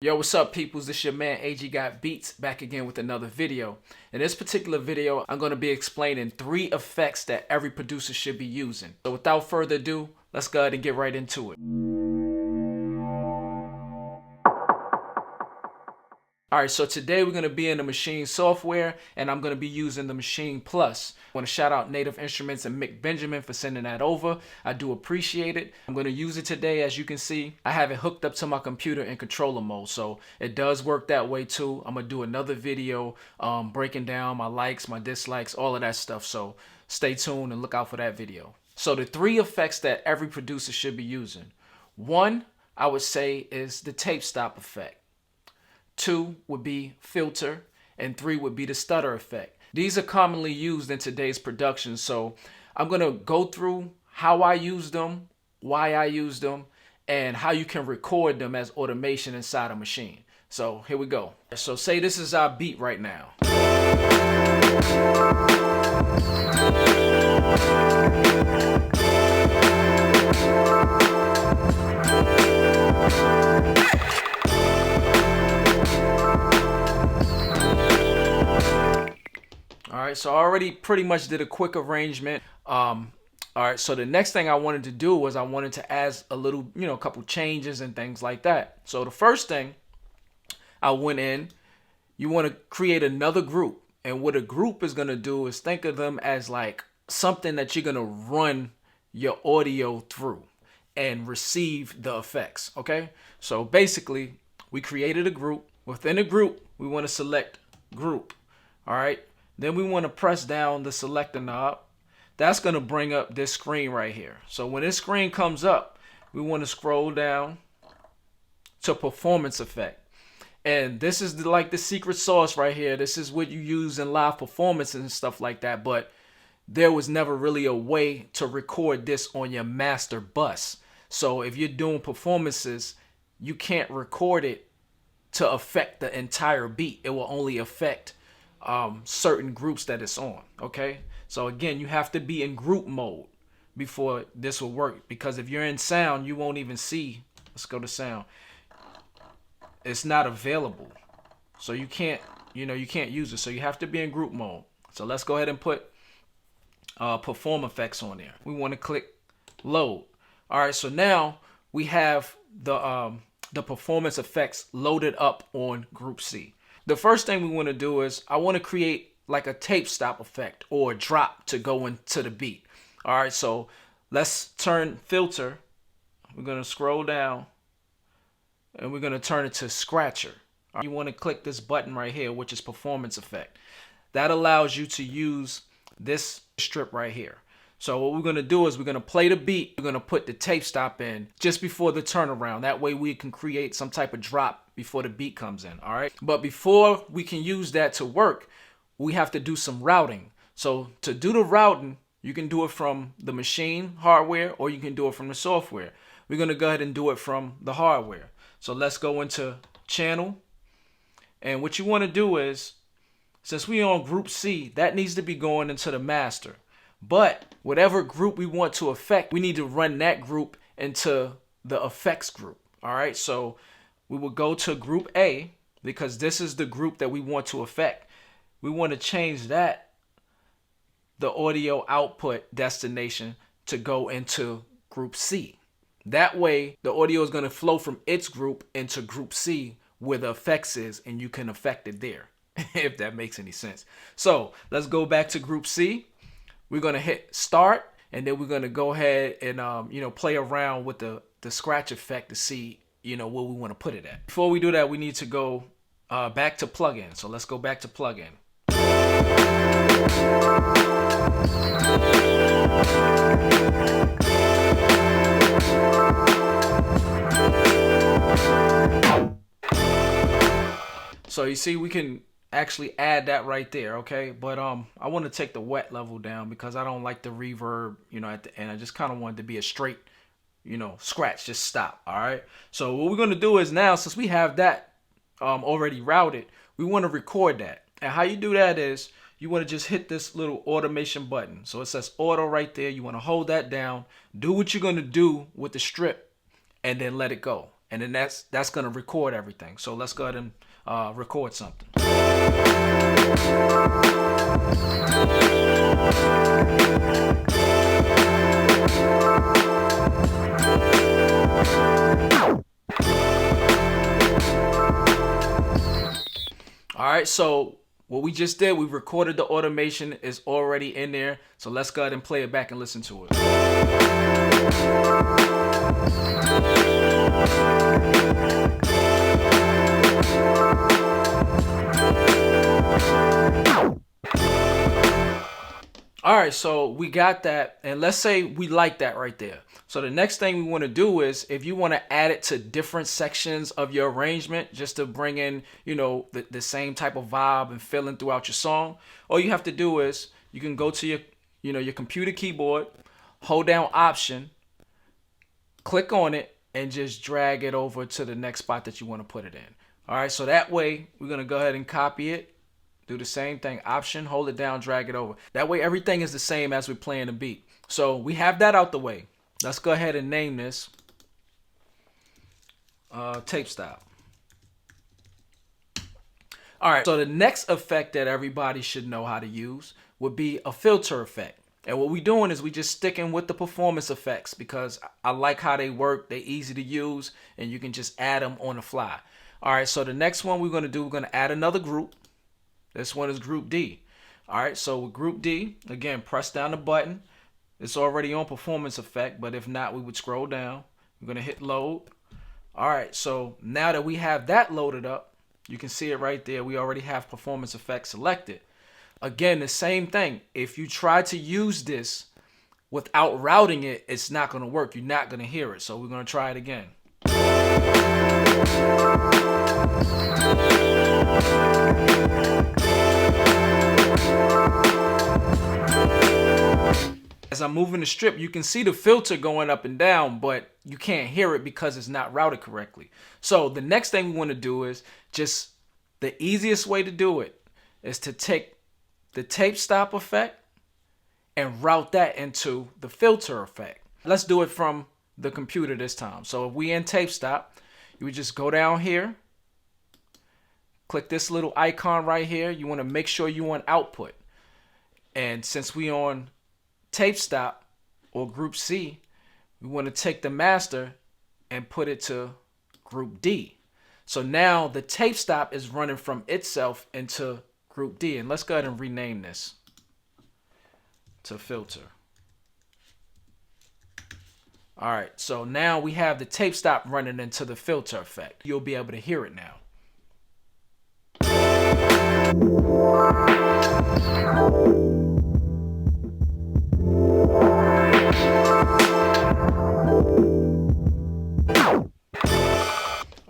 Yo, what's up, peoples? This your man AGgotBeats back again with another video. In this particular video, I'm going to be explaining 3 effects that every producer should be using. So without further ado, let's go ahead and get right into it. Alright, so today we're going to be in the Maschine software, and I'm going to be using the Maschine Plus. I want to shout out Native Instruments and Mick Benjamin for sending that over. I do appreciate it. I'm going to use it today. As you can see, I have it hooked up to my computer in controller mode, so it does work that way too. I'm going to do another video breaking down my likes, my dislikes, all of that stuff, so stay tuned and look out for that video. So the 3 effects that every producer should be using. 1, I would say, is the tape stop effect. 2 would be filter, and 3 would be the stutter effect. These are commonly used in today's production, so I'm going to go through how I use them, why I use them, and how you can record them as automation inside a Maschine. So here we go. So say this is our beat right now. Alright, so I already pretty much did a quick arrangement. Alright, so the next thing I wanted to do was I wanted to add a little, a couple changes and things like that. So the first thing I went in, you want to create another group. And what a group is going to do is think of them as like something that you're going to run your audio through and receive the effects, okay? So basically, we created a group. Within a group, we want to select group, alright? Then we want to press down the selector knob. That's going to bring up this screen right here. So when this screen comes up, we want to scroll down to performance effect. And this is like the secret sauce right here. This is what you use in live performances and stuff like that. But there was never really a way to record this on your master bus. So if you're doing performances, you can't record it to affect the entire beat. It will only affect certain groups that it's on. Okay, so again, you have to be in group mode before this will work, because if you're in sound, you won't even see. Let's go to sound. It's not available, so you can't use it. So you have to be in group mode. So let's go ahead and put perform effects on there. We want to click load. All right, so now we have the performance effects loaded up on group C. The first thing we want to do is I want to create like a tape stop effect or a drop to go into the beat. All right, so let's turn filter. We're going to scroll down and we're going to turn it to scratcher. Right, you want to click this button right here, which is performance effect. That allows you to use this strip right here. So what we're going to do is we're going to play the beat. We're going to put the tape stop in just before the turnaround. That way we can create some type of drop before the beat comes in. All right. But before we can use that to work, we have to do some routing. So to do the routing, you can do it from the Maschine hardware or you can do it from the software. We're going to go ahead and do it from the hardware. So let's go into channel. And what you want to do is, since we're on group C, that needs to be going into the master. But whatever group we want to affect, we need to run that group into the effects group. All right, so we will go to group A because this is the group that we want to affect. We want to change that, the audio output destination, to go into group C. That way, the audio is going to flow from its group into group C where the effects is, and you can affect it there, if that makes any sense. So let's go back to group C. We're going to hit start, and then we're going to go ahead and, play around with the scratch effect to see, where we want to put it at. Before we do that, we need to go back to plugin. So let's go back to plugin. So you see, we can actually add that right there, okay? But I want to take the wet level down because I don't like the reverb, at the end. I just kind of want it to be a straight, scratch, just stop. All right. So what we're going to do is now, since we have that already routed, we want to record that. And how you do that is you want to just hit this little automation button. So it says auto right there. You want to hold that down, do what you're going to do with the strip, and then let it go. and then that's gonna record everything. So let's go ahead and record something. All right, so what we just did, we recorded the automation, is already in there. So let's go ahead and play it back and listen to it. All right, so we got that, and let's say we like that right there. So the next thing we want to do is, if you want to add it to different sections of your arrangement, just to bring in, you know, the same type of vibe and feeling throughout your song, all you have to do is you can go to your, you know, your computer keyboard, hold down Option, click on it, and just drag it over to the next spot that you want to put it in. All right, so that way we're gonna go ahead and copy it. Do the same thing, Option, hold it down, drag it over. That way everything is the same as we're playing the beat. So we have that out the way. Let's go ahead and name this tape style. All right, so the next effect that everybody should know how to use would be a filter effect. And what we're doing is we just sticking with the performance effects because I like how they work. They're easy to use and you can just add them on the fly. All right, so the next one we're gonna do, we're gonna add another group. This one is group D. All right, so with group D, again, press down the button. It's already on performance effect, but if not, we would scroll down. We're gonna hit load. All right, so now that we have that loaded up, you can see it right there. We already have performance effect selected. Again, the same thing. If you try to use this without routing it, it's not gonna work. You're not gonna hear it. So we're gonna try it again. As I'm moving the strip, you can see the filter going up and down, but you can't hear it because it's not routed correctly. So the next thing we want to do is just the easiest way to do it is to take the tape stop effect and route that into the filter effect. Let's do it from the computer this time. So if we in tape stop, you would just go down here, click this little icon right here. You want to make sure you want output. And since we on tape stop or group C, we want to take the master and put it to group D. So now the tape stop is running from itself into group D. And let's go ahead and rename this to filter. All right, so now we have the tape stop running into the filter effect. You'll be able to hear it now.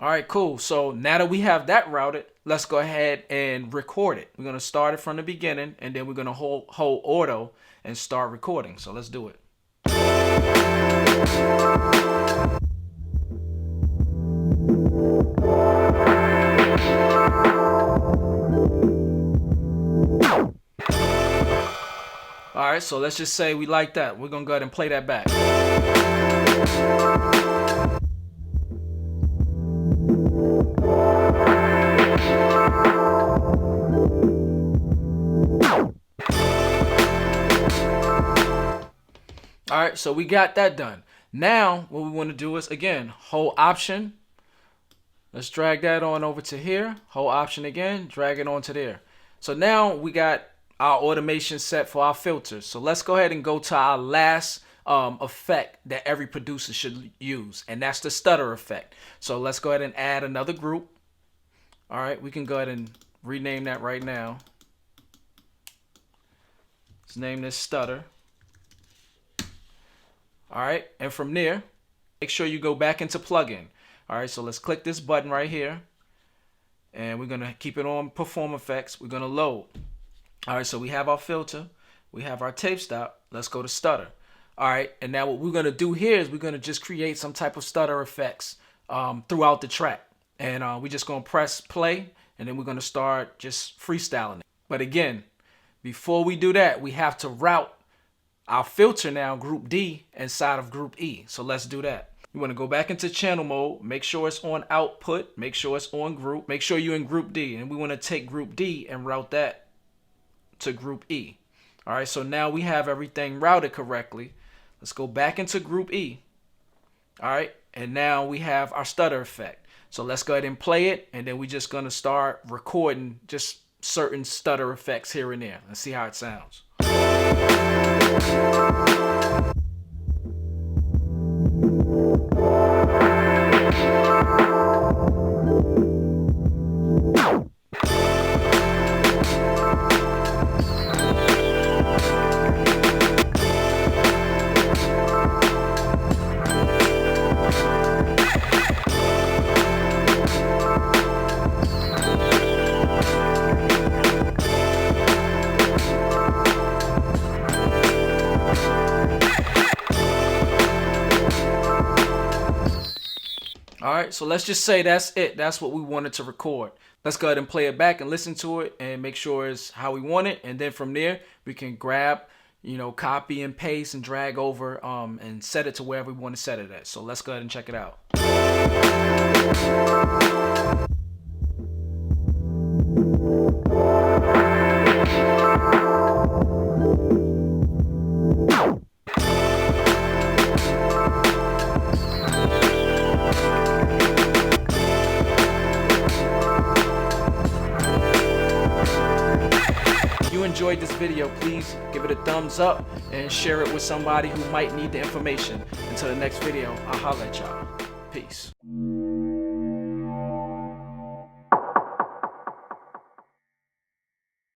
All right, cool. So now that we have that routed, let's go ahead and record it. We're gonna start it from the beginning, and then we're gonna hold auto and start recording. So let's do it. All right, so let's just say we like that. We're gonna go ahead and play that back. All right, so we got that done. Now, what we want to do is, again, hold Option. Let's drag that on over to here. Hold Option again, drag it onto there. So now we got our automation set for our filters. So let's go ahead and go to our last effect that every producer should use, and that's the stutter effect. So let's go ahead and add another group. All right, we can go ahead and rename that right now. Let's name this Stutter. All right, and from there, make sure you go back into plugin. All right, so let's click this button right here, and we're gonna keep it on perform effects. We're gonna load. All right, so we have our filter, we have our tape stop. Let's go to stutter. All right, and now what we're gonna do here is we're gonna just create some type of stutter effects throughout the track, and we're just gonna press play, and then we're gonna start just freestyling it. But again, before we do that, we have to route our filter now, group D, inside of group E. So let's do that. You want to go back into channel mode, make sure it's on output, make sure it's on group, make sure you're in group D, and we want to take group D and route that to group E. All right, so now we have everything routed correctly. Let's go back into group E. All right, and now we have our stutter effect. So let's go ahead and play it, and then we're just gonna start recording just certain stutter effects here and there. Let's see how it sounds. All right, so let's just say that's it. That's what we wanted to record. Let's go ahead and play it back and listen to it and make sure it's how we want it. And then from there, we can grab, copy and paste and drag over and set it to wherever we want to set it at. So let's go ahead and check it out. If you enjoyed this video, please give it a thumbs up and share it with somebody who might need the information. Until the next video, I'll holler at y'all. Peace.